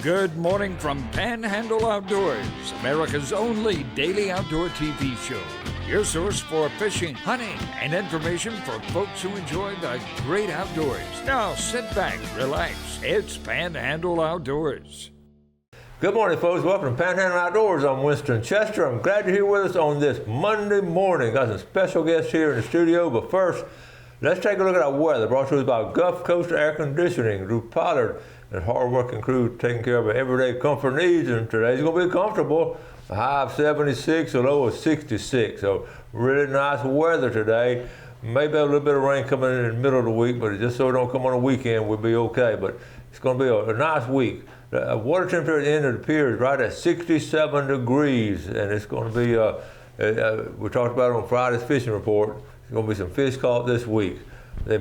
Good morning from Panhandle Outdoors, America's only daily outdoor TV show. Your source for fishing, hunting, and information for folks who enjoy the great outdoors. Now sit back, relax. It's Panhandle Outdoors. Good morning, folks. Welcome to Panhandle Outdoors. I'm Winston Chester. I'm glad you're here with us on this Monday morning. Got some special guests here in the studio, but first, let's take a look at our weather. Brought to us by Gulf Coast Air Conditioning, Drew Pollard, and hard-working crew taking care of our everyday comfort needs. And today's going to be comfortable. A high of 76, a low of 66. So really nice weather today. Maybe a little bit of rain coming in the middle of the week, but just so it don't come on the weekend, we'll be okay. But it's going to be a nice week. The water temperature at the end of the pier is right at 67 degrees, and it's going to be, we talked about it on Friday's fishing report, there's going to be some fish caught this week. The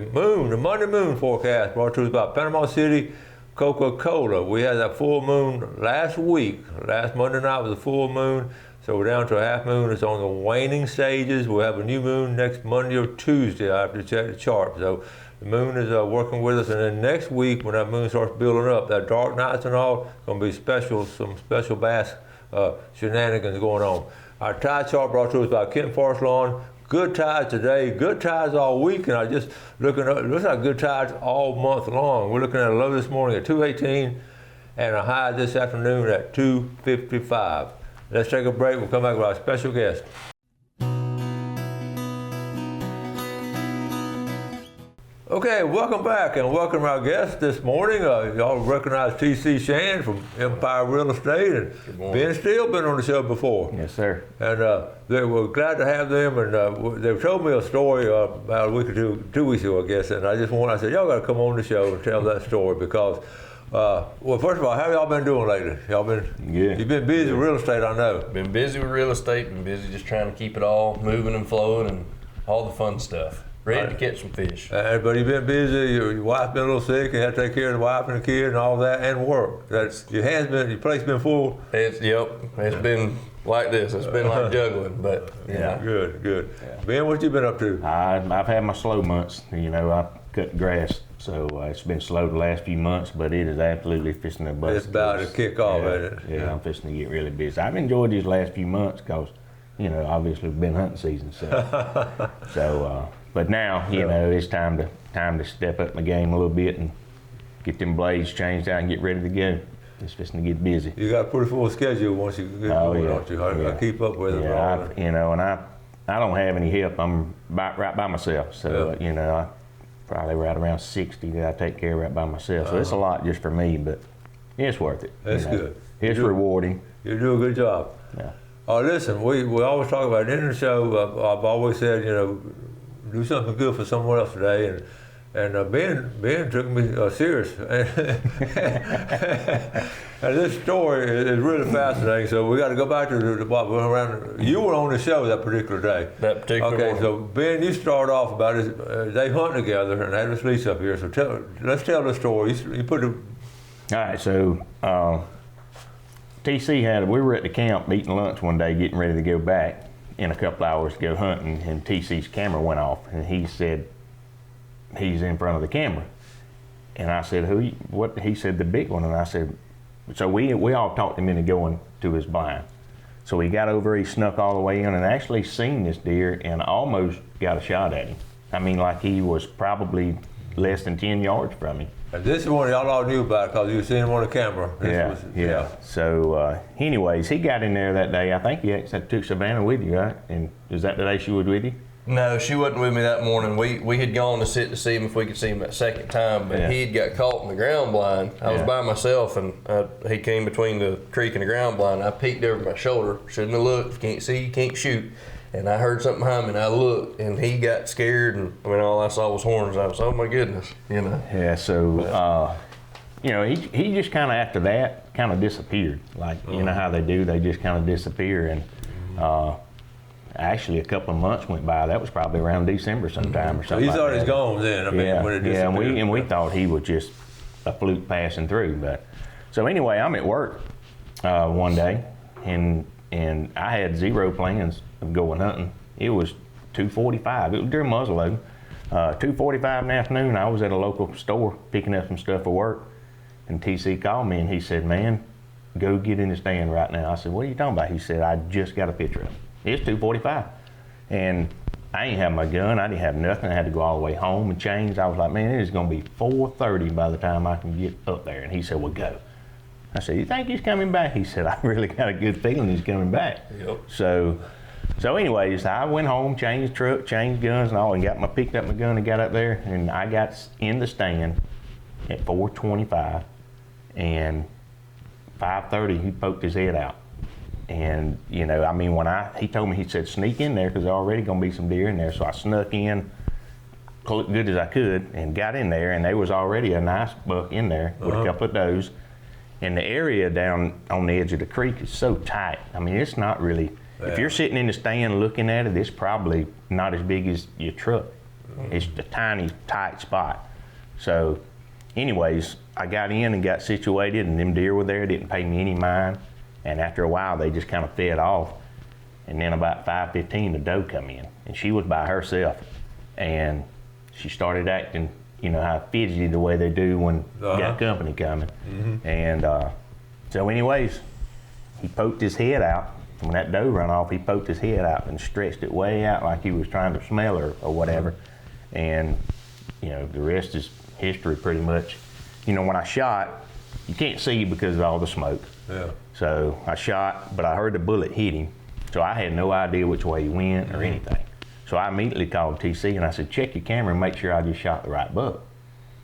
Monday moon forecast brought to us by Panama City Coca-Cola. We had that full moon last week. Last Monday night was a full moon, so we're down to a half moon. It's on the waning stages. We'll have a new moon next Monday or Tuesday. I have to check the chart. So the moon is working with us, and then next week when that moon starts building up, that dark nights and all, it's going to be special, some special bass shenanigans going on. Our tide chart brought to us by Kent Forest Lawn. Good tides today, good tides all week, and I just looking up, it looks like good tides all month long. We're looking at a low this morning at 218 and a high this afternoon at 255. Let's take a break. We'll come back with our special guest. Okay, welcome back and welcome our guest this morning. Y'all recognize T.C. Shan from Empire Real Estate, and Ben Steele been on the show before. Yes, sir. And they were glad to have them, and they told me a story about a week or two weeks ago, I guess, and I said, y'all got to come on the show and tell that story because, well, first of all, how have y'all been doing lately? Y'all been good. You've been busy with real estate, I know. Been busy with real estate, been busy just trying to keep it all moving and flowing and all the fun stuff. Ready to catch some fish. But you've been busy, your wife's been a little sick, you had to take care of the wife and the kid and all that, and work. Your place been full? It's been like this. It's been like juggling, but yeah. Good. Yeah. Ben, what you been up to? I've had my slow months. You know, I cut grass, so it's been slow the last few months, but it is absolutely fishing the bust. It's about to kick off, yeah, ain't it? Yeah, I'm fishing to get really busy. I've enjoyed these last few months because, you know, obviously it's been hunting season, so but now, you know, it's time to step up my game a little bit and get them blades changed out and get ready to go. It's just to get busy. You got a pretty full schedule once you get going, don't you? I keep up with it. Yeah, you know, and I don't have any help. I'm right by myself, so you know, I probably right around 60 that I take care of right by myself. So it's a lot just for me, but it's worth it. That's good. It's rewarding. You do a good job. Yeah. Listen, we always talk about it in the show. I've always said, you know, do something good for someone else today, and Ben took me serious. And this story is really fascinating. So we got to go back to around. You were on the show that particular day. That particular morning. So Ben, you started off about it. They hunt together and had this lease up here. So let's tell the story. You put the. All right. So TC we were at the camp eating lunch one day, getting ready to go back in a couple hours to go hunting, and TC's camera went off, and he said he's in front of the camera, and I said what? He said the big one, and I said, so we all talked him into going to his blind. So he got over, he snuck all the way in and actually seen this deer and almost got a shot at him. I mean, like he was probably less than 10 yards from him. And this is one y'all all knew about because you were seeing him on the camera. Yeah. So anyways, he got in there that day. I think you actually took Savannah with you, right? And is that the day she was with you? No, she wasn't with me that morning. We had gone to sit to see him if we could see him that second time, but he had got caught in the ground blind. I was by myself, and he came between the creek and the ground blind. I peeked over my shoulder. Shouldn't have looked. If you can't see, you can't shoot. And I heard something behind me, and I looked, and he got scared, and I mean, all I saw was horns. I was, oh my goodness, you know. Yeah, so, you know, he just kind of after that kind of disappeared. Like, you know how they do, they just kind of disappear. And actually a couple of months went by. That was probably around December sometime or something. He's already gone then. I mean, when it disappeared. And we thought he was just a fluke passing through. But so anyway, I'm at work one day, and I had zero plans of going hunting. It was 2:45. It was during muzzleloading. 2:45 in the afternoon. I was at a local store picking up some stuff for work, And TC called me and he said, man, go get in the stand right now. I said, what are you talking about? He said, I just got a picture of him. It's 2:45. And I ain't have my gun. I didn't have nothing. I had to go all the way home and change. I was like, man, it is going to be 4:30 by the time I can get up there. And he said, well, go. I said, you think he's coming back? He said, I really got a good feeling he's coming back. Yep. So anyways, I went home, changed the truck, changed guns and all, and picked up my gun and got up there. And I got in the stand at 4:25. And 5:30, he poked his head out. And, you know, I mean, he told me, he said, sneak in there because there's already going to be some deer in there. So I snuck in, looked good as I could, and got in there. And there was already a nice buck in there with a couple of does. And the area down on the edge of the creek is so tight. I mean, it's not really, if you're sitting in the stand looking at it, it's probably not as big as your truck. It's a tiny, tight spot. So anyways, I got in and got situated, and them deer were there, didn't pay me any mind. And after a while, they just kind of fed off. And then about 5:15, the doe come in, and she was by herself. And she started acting, you know, how fidgety the way they do when got company coming. And so anyways, he poked his head out. When that doe run off, he poked his head out and stretched it way out like he was trying to smell her or whatever. And, you know, the rest is history pretty much. You know, when I shot, you can't see because of all the smoke. Yeah. So I shot, but I heard the bullet hit him. So I had no idea which way he went or anything. So I immediately called TC and I said, check your camera and make sure I just shot the right buck.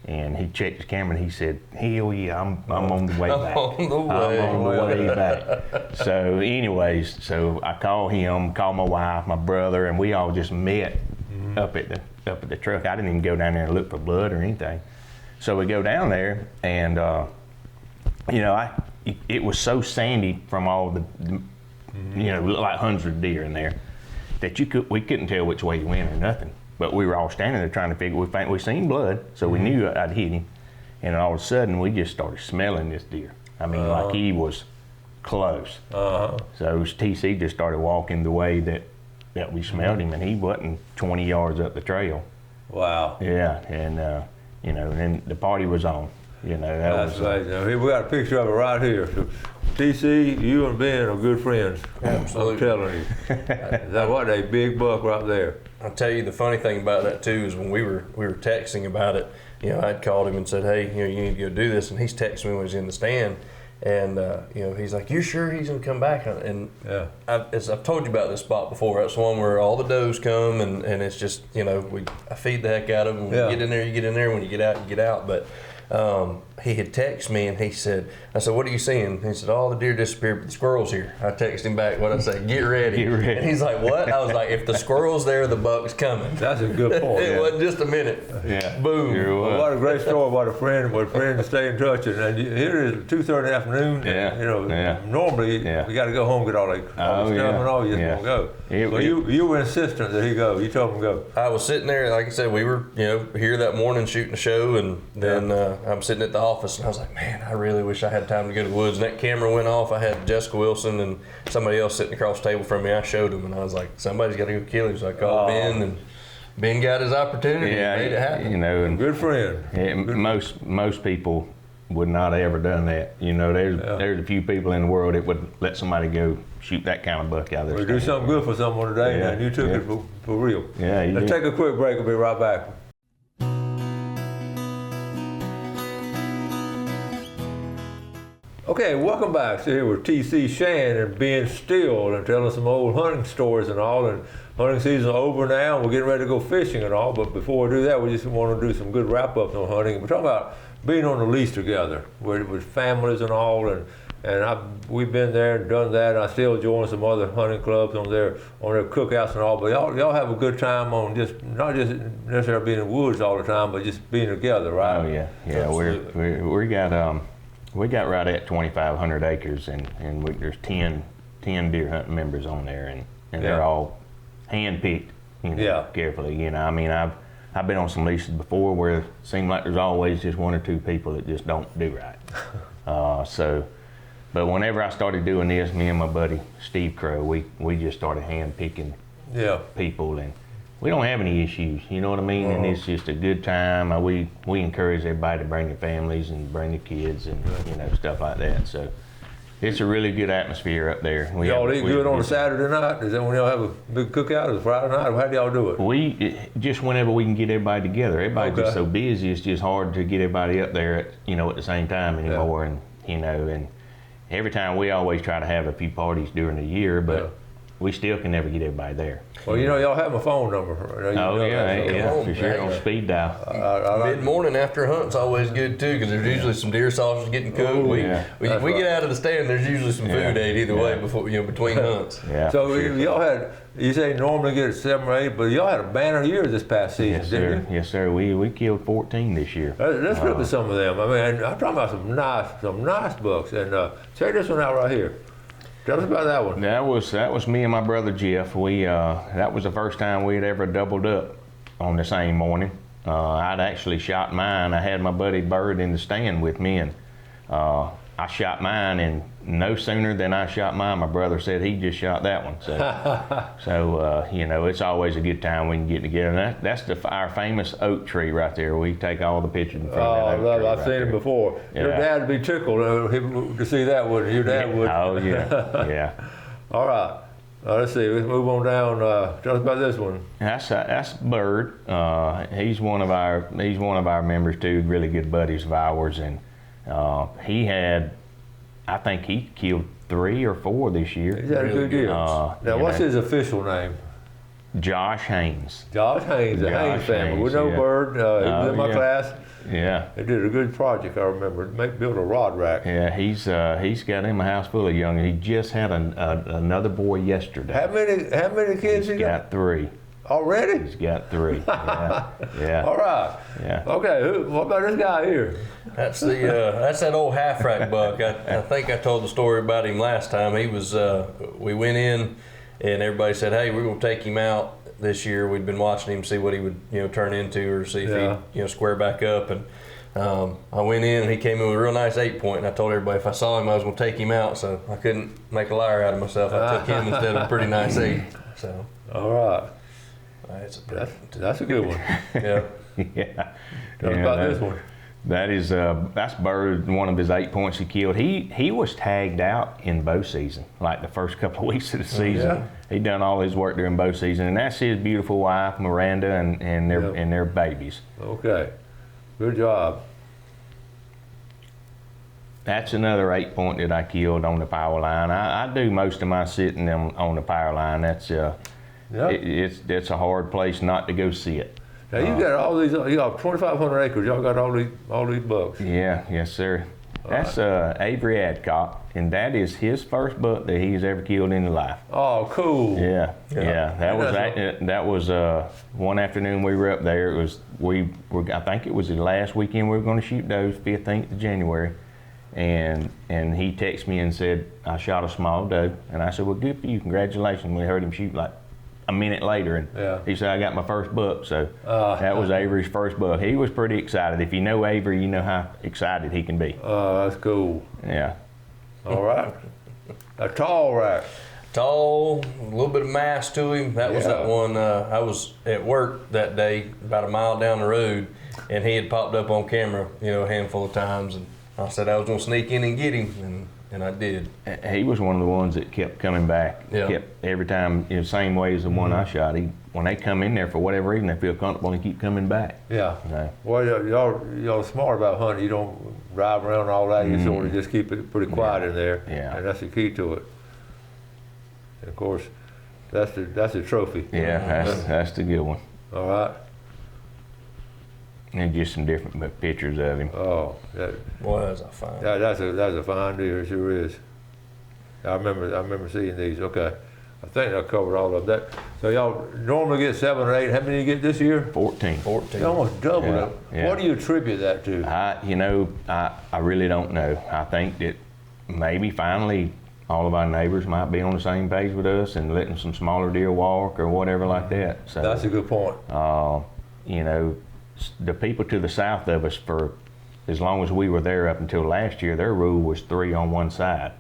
And he checked his camera and he said, hell yeah, I'm on the way back. I'm on the way back. So anyways, so I called him, called my wife, my brother, and we all just met up at the truck. I didn't even go down there and look for blood or anything. So we go down there and, you know, it was so sandy from all the you know, like hundreds of deer in there that we couldn't tell which way he went or nothing. But we were all standing there trying to figure, we seen blood, so we knew I'd hit him. And all of a sudden, we just started smelling this deer. I mean, like he was close. So TC just started walking the way that we smelled him, and he wasn't 20 yards up the trail. Wow. Yeah, and you know, and then the party was on. You know, that's right. Now, here we got a picture of it right here. So, TC, you and Ben are good friends. Absolutely. I'm telling you. That was a big buck right there. I'll tell you the funny thing about that too is when we were texting about it, you know, I'd called him and said, hey, you know, you need to go do this, and he's texting me when he's in the stand, and you know, he's like, you sure he's gonna come back? And yeah, I've told you about this spot before. That's the one where all the does come, and it's just, you know, I feed the heck out of them. When you get in there, you get in there. When you get out, you get out. But he had texted me and he said, I said, what are you seeing? He said, all the deer disappeared, but the squirrel's here. I texted him back, what I say, get ready. Get ready. And he's like, what? I was like, if the squirrel's there, the buck's coming. That's a good point. It wasn't just a minute. Yeah. Boom. Well, what a great story about a friend to stay in touch. And here it is 2:30 in the afternoon. Yeah. And, you know, normally we got to go home, get all the stuff and all, you just won't go. So you were insistent that he go. You told him to go. I was sitting there, like I said, we were, you know, here that morning shooting a show, and then I'm sitting at the office, and I was like, man, I really wish I had time to go to the woods. And that camera went off. I had Jessica Wilson and somebody else sitting across the table from me. I showed him, and I was like, somebody's got to go kill him. So I called Ben, and Ben got his opportunity. Yeah, made it happen. You know, and good friend. Most people would not have ever done that. You know, there's a few people in the world that would let somebody go shoot that kind of buck out of there. We do something good for someone today, and you took it for real. Yeah, Let's take a quick break. We'll be right back. Okay, welcome back. So here with TC Shan and Ben Still, and telling some old hunting stories and all. And hunting season over now. We're getting ready to go fishing and all. But before we do that, we just want to do some good wrap-ups on hunting. We're talking about being on the lease together with families and all. And we've been there and done that. And I still join some other hunting clubs on their cookouts and all. But y'all have a good time on just not just necessarily being in the woods all the time, but just being together, right? Oh yeah. We got right at 2,500 acres, and there's 10 deer hunting members on there, and they're all hand-picked, you know, carefully. You know, I mean, I've been on some leases before where it seemed like there's always just one or two people that just don't do right. But whenever I started doing this, me and my buddy Steve Crow, we just started hand-picking people, and we don't have any issues. You know what I mean? And it's just a good time. We encourage everybody to bring their families and bring their kids and stuff like that. So it's a really good atmosphere up there. Y'all eat good on a Saturday night? Is that when y'all have a big cookout? Is it Friday night? How do y'all do it? We just whenever we can get everybody together. Everybody's just so busy. It's just hard to get everybody up there at the same time anymore. And and every time we always try to have a few parties during the year, but we still can never get everybody there. Well, y'all have my phone number. For sure, on speed dial. Mid-morning after a hunt's always good too, because there's usually some deer sausage getting cooked. We get out of the stand, there's usually some food ate either way before between hunts. So y'all had, you say normally get 7 or 8, but y'all had a banner year this past season, didn't you? Yes, sir. We killed 14 this year. Let's look at some of them. I mean, I'm talking about some nice bucks. And check this one out right here. Tell us about that one. That was me and my brother Jeff. That was the first time we had ever doubled up on the same morning. I'd actually shot mine. I had my buddy Bird in the stand with me, and I shot mine, and no sooner than I shot mine, my brother said he just shot that one. So, it's always a good time we can get together. And that's our famous oak tree right there. We take all the pictures in front of that oak tree. I've seen it before. Yeah. Your dad would be tickled to see that, wouldn't he? Your dad would. Oh, yeah, yeah. All right. Let's see. Let's move on down. Tell us about this one. That's Bird. He's one of our members too. Really good buddies of ours, and I think he killed 3 or 4 this year. He's had a good year. Now, what's his official name? Josh Haynes. Josh Haynes, the Haynes family. We know Bird. He was in my class. Yeah. They did a good project, I remember. Built a rod rack. Yeah, he's got him a house full of young. He just had another boy yesterday. How many kids he got? 3. Already? He's got 3. Yeah. All right. Yeah. Okay. What about this guy here? That's that old half rack buck. I think I told the story about him last time. He was. We went in, and everybody said, "Hey, we're gonna take him out this year." We'd been watching him, see what he would turn into, or see if he'd square back up. And I went in, and he came in with a real nice 8-point. And I told everybody if I saw him, I was gonna take him out. So I couldn't make a liar out of myself. I took him instead of a pretty nice 8. So. All right. That's a good one. Yeah. Yeah. Tell us about this one. That's Bird, one of his 8 points he killed. He was tagged out in bow season, like the first couple of weeks of the season. Yeah. He'd done all his work during bow season, and that's his beautiful wife, Miranda, and their babies. Okay. Good job. That's another 8-point that I killed on the power line. I do most of my sitting on the power line. That's it's a hard place not to go sit. Now you got all these. You got 2,500 acres. Y'all got all these bucks. Yeah, yes, sir. That's Avery Adcock, and that is his first buck that he's ever killed in his life. Oh, cool. Yeah. That was one afternoon we were up there. It was I think it was the last weekend we were going to shoot those, 15th of January, and he texted me and said I shot a small doe, and I said, well, good for you, congratulations. We heard him shoot like a minute later, and he said I got my first buck. So that was Avery's first buck. He was pretty excited. If you know Avery, you know how excited he can be. That's cool. Yeah. All right. A tall rack. Tall, a little bit of mass to him. That was that one. I was at work that day, about a mile down the road, and he had popped up on camera, a handful of times, and I said I was gonna sneak in and get him, and I did. He was one of the ones that kept coming back. Yeah. Kept every time, same way as the one I shot. When they come in there for whatever reason, they feel comfortable and keep coming back. Yeah. Okay. Well, y'all smart about hunting. You don't drive around and all that. You sort of just keep it pretty quiet in there. Yeah. And that's the key to it. And of course, that's the trophy. Yeah, that's the good one. All right. And just some different pictures of him. Oh, Was I fine? that's a fine deer. It sure is. I remember seeing these. Okay, I think I covered all of that. So y'all normally get 7 or 8. How many you get this year? 14. You almost doubled it. Yeah. What do you attribute that to? I really don't know. I think that maybe finally all of our neighbors might be on the same page with us and letting some smaller deer walk or whatever like that. So That's a good point. The people to the south of us, for as long as we were there up until last year, their rule was 3 on one side.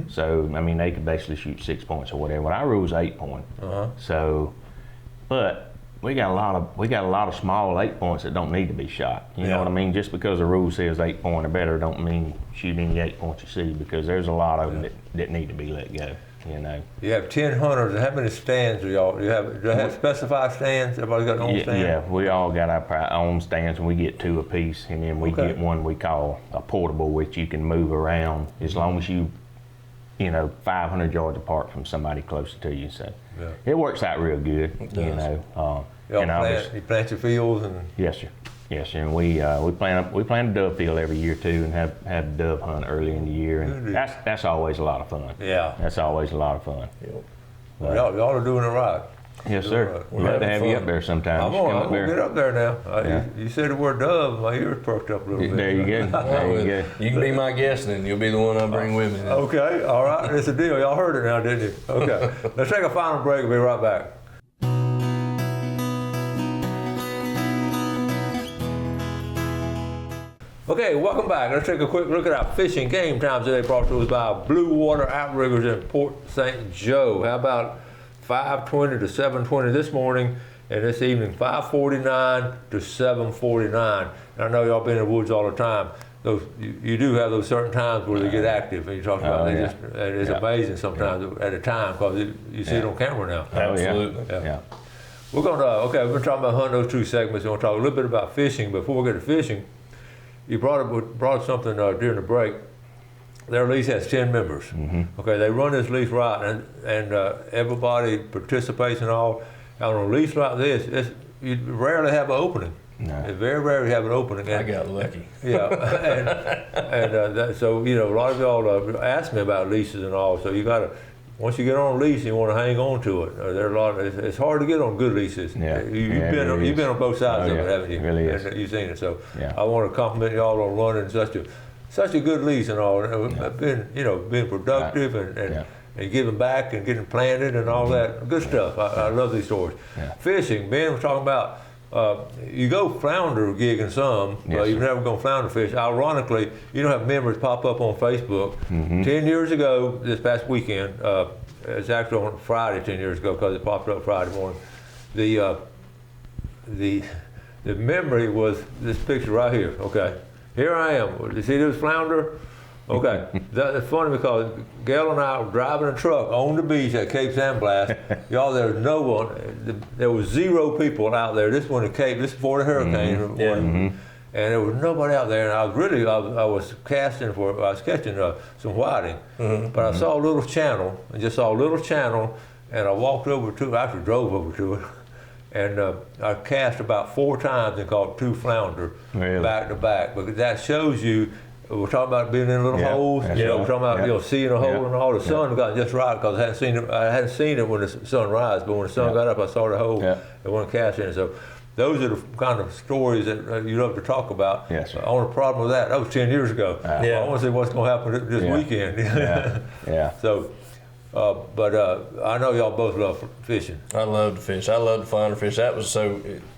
So, they could basically shoot 6 points or whatever. But our rule was 8 point. So, but we got a lot of small 8 points that don't need to be shot. You know what I mean? Just because the rule says 8 point or better don't mean shoot any 8 points you see, because there's a lot of them that need to be let go. You know. You have 10 hunters. How many stands do y'all? Do you have specified stands? Everybody got their own stand? Yeah, we all got our own stands, and we get 2 apiece, and then we get one we call a portable, which you can move around as long as you 500 yards apart from somebody closer to you. So it works out real good. You know. You plant your fields and. Yes, sir. Yes, sir. And we plan a dove field every year too, and have dove hunt early in the year, and that's always a lot of fun. Yeah, that's always a lot of fun. Yep. Y'all are doing it right. Yes, sir. We'd love to have you up there sometime. I'm gonna get up there now. You said the word dove, my ears perked up a little bit. There you go. There you go. You can be my guest, and you'll be the one I bring with me. Okay, all right. It's a deal. Y'all heard it now, didn't you? Okay. Let's take a final break. We'll be right back. Okay, welcome back. Let's take a quick look at our fishing game times today, brought to us by Blue Water Outriggers in Port St. Joe. How about 5:20 to 7:20 this morning, and this evening 5:49 to 7:49. And I know y'all been in the woods all the time. You do have those certain times where they get active, and you talk about and it's amazing sometimes at a time, because you see it on camera now. Absolutely. Yeah. We're we've been talking about hunting those 2 segments. We're going to talk a little bit about fishing. Before we get to fishing, you brought up something during the break. Their lease has 10 members. Mm-hmm. Okay, they run this lease right, and everybody participates and all. And on a lease like this, you rarely have an opening. No. It's very rare to have an opening. I got lucky. Yeah, so a lot of y'all ask me about leases and all. So you got to, once you get on a lease, you want to hang on to it. There are a lot. It's hard to get on good leases. Yeah. You've been on both sides of it, haven't you? It really is. And you've seen it. So I want to compliment y'all on running such a good lease and all. I've been being productive and giving back and getting planted and all that good stuff. I love these stories. Yeah. Fishing, Ben was talking about. You go flounder gigging some, but you're never going to flounder fish. Ironically, you don't have members pop up on Facebook. Mm-hmm. 10 years ago, this past weekend, it's actually on Friday 10 years ago, because it popped up Friday morning. The memory was this picture right here. Okay, here I am. You see this flounder? Okay, that's funny, because Gail and I were driving a truck on the beach at Cape San Blas. Y'all, there was no one. There was 0 people out there. This one at Cape. This is before the hurricane. Mm-hmm. And there was nobody out there. And I was catching some whiting, but I saw a little channel, and I walked over to it. I actually drove over to it. And I cast about 4 times and caught 2 flounder back to back. But that shows you. We're talking about being in little holes. We're talking about seeing a hole and all. The sun got just right, because I hadn't seen it when the sun rise, but when the sun got up, I saw the hole and went casting. So those are the kind of stories that you love to talk about. Yes, sir. I want a problem with that. That was 10 years ago. I want to see what's going to happen this weekend. So. But I know y'all both love fishing. I love to fish. I love to flounder fish.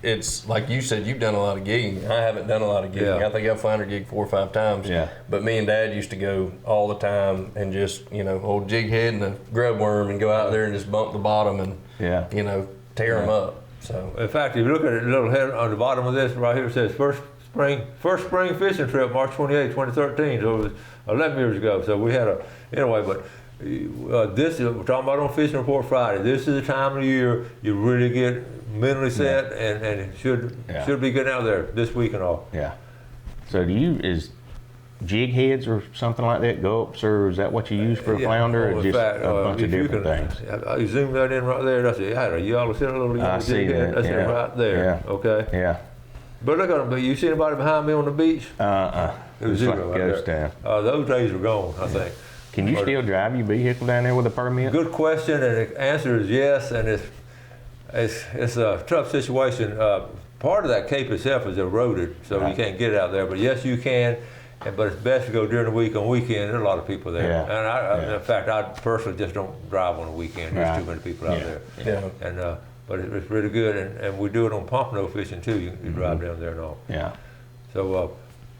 It's like you said, you've done a lot of gigging. I haven't done a lot of gigging. I think I've flounder gigged 4 or 5 times. Yeah. But me and Dad used to go all the time and just, old jig head and a grub worm, and go out there and just bump the bottom and, tear them up. So, in fact, if you look at it, a little head on the bottom of this right here, it says first spring fishing trip, March 28, 2013. So it was 11 years ago. So we had but. We're talking about on Fishing Report Friday. This is the time of the year you really get mentally set, and it should be getting out there this week and all. Yeah. So is jig heads or something like that go-ups, or is that what you use for a flounder, or just a bunch of different things? I zoom that in right there. That's it. You all see a little jig head? That's it right there. Yeah. Okay. Yeah. But look at them. You see anybody behind me on the beach? It was 0 like ghost town. Those days are gone, I think. Can you still drive your vehicle down there with a permit? Good question, and the answer is yes. And it's a tough situation. Part of that cape itself is eroded, so you can't get it out there. But yes, you can. But it's best to go during the week. On weekend, there are a lot of people there. Yeah. And in fact, I personally just don't drive on the weekend. There's too many people out there. Yeah. And but it's really good, and we do it on pompano fishing too. You drive down there and all. Yeah. So.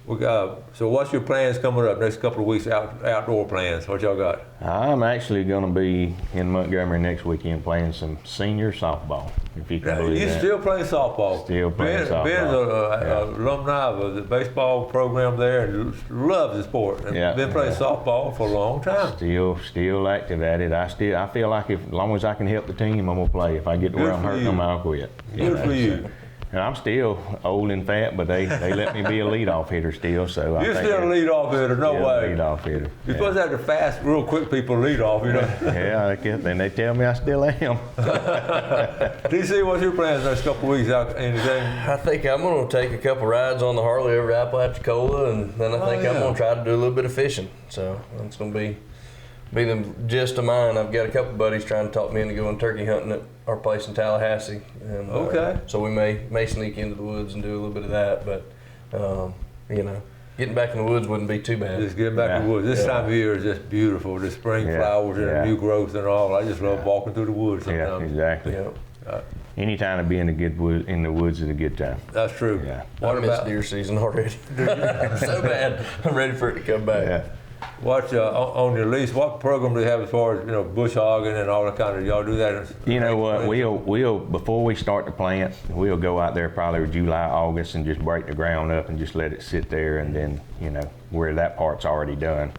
So what's your plans coming up next couple of weeks? Outdoor plans? What y'all got? I'm actually going to be in Montgomery next weekend playing some senior softball, if you can believe You that. still playing softball? Still playing softball. Ben's an alumni of the baseball program there and loves the sport. And been playing softball for a long time. Still active at it. I feel like as long as I can help the team, I'm gonna play. If I get to where I'm hurting them, I'll quit. Good for you. And I'm still old and fat, but they let me be a leadoff hitter still. So You're still a leadoff hitter, no way. Leadoff hitter. You're supposed to have the fast, real quick people lead off, you know. And they tell me I still am. DC, what's your plans next couple of weeks out? Anything? I think I'm going to take a couple rides on the Harley over to Apalachicola, and then I think I'm going to try to do a little bit of fishing. So it's going to be the gist of mine. I've got a couple buddies trying to talk me into going turkey hunting at our place in Tallahassee. And, so we may sneak into the woods and do a little bit of that, but getting back in the woods wouldn't be too bad. Just getting back in the woods. This time of year is just beautiful. The spring flowers and the new growth and all. I just love walking through the woods sometimes. Yeah, exactly. Any time to be in the woods is a good time. That's true. Yeah. I miss deer season already. So bad. I'm ready for it to come back. Yeah. What on your lease? What program do you have as far as bush hogging and all that kind of? Y'all do that? You know what? We'll before we start the plant, we'll go out there probably July, August, and just break the ground up and just let it sit there, and then where that part's already done,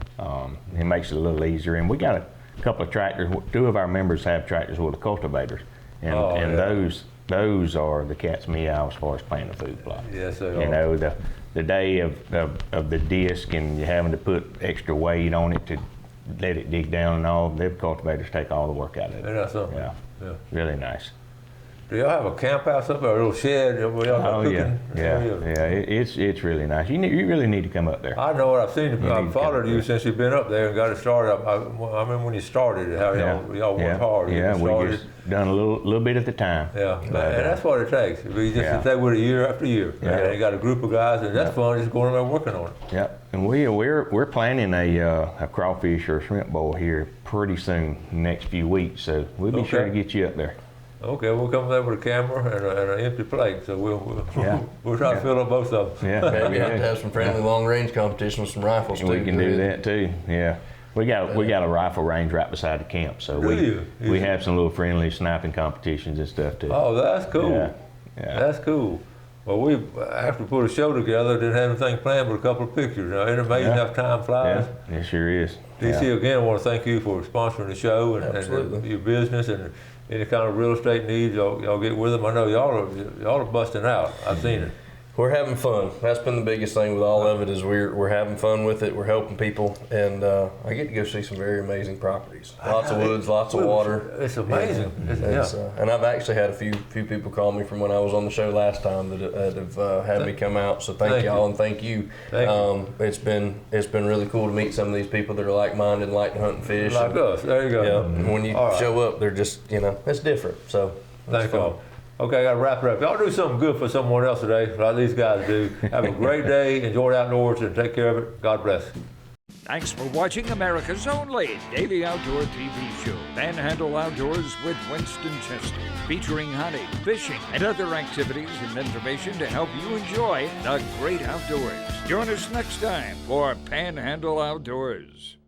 it makes it a little easier. And we got a couple of tractors. 2 of our members have tractors with the cultivators, and those are the cat's meow as far as planting the food plot. Yes, they are. The day of the disc and you having to put extra weight on it to let it dig down and all, the cultivators take all the work out of it. That's something. Yeah, really nice. Do y'all have a camp house up there, a little shed where y'all got cooking? It's really nice. You really need to come up there. I know it. I've seen it. I've followed you since you've been up there and got it started. I remember when you started it, how y'all worked hard. Yeah, we just done a little bit at the time. Yeah, and that's what it takes. We just stay with it year after year. And you got a group of guys, and that's fun just going around working on it. Yeah, and we're planning a crawfish or a shrimp bowl here pretty soon, next few weeks. So we'll be sure to get you up there. Okay, we'll come there with a camera and an empty plate, so we'll try to fill up both of them. Yeah, maybe we have to have some friendly long range competition with some rifles too. We can do that too. Yeah, we got a rifle range right beside the camp, so we have some little friendly sniping competitions and stuff too. Oh, that's cool. Yeah. That's cool. Well, after we put a show together, didn't have anything planned but a couple of pictures. Now, isn't it amazing how time flies? Yeah, it sure is. DC, again, I want to thank you for sponsoring the show and your business and any kind of real estate needs. Y'all get with them. I know y'all are busting out. I've seen it. We're having fun. That's been the biggest thing with all of it is we're having fun with it. We're helping people, and I get to go see some very amazing properties. Lots of woods, lots of water. It's amazing. And I've actually had a few people call me from when I was on the show last time that have had me come out. So thank y'all and thank you. It's been really cool to meet some of these people that are like-minded and like to hunt and fish. Like us. There you go. Yeah. And when you show up, they're just it's different. So thank y'all. Okay, I got to wrap it up. Y'all do something good for someone else today, like these guys do. Have a great day, enjoy the outdoors, and take care of it. God bless. Thanks for watching America's only daily outdoor TV show, Panhandle Outdoors with Winston Chester, featuring hunting, fishing, and other activities and information to help you enjoy the great outdoors. Join us next time for Panhandle Outdoors.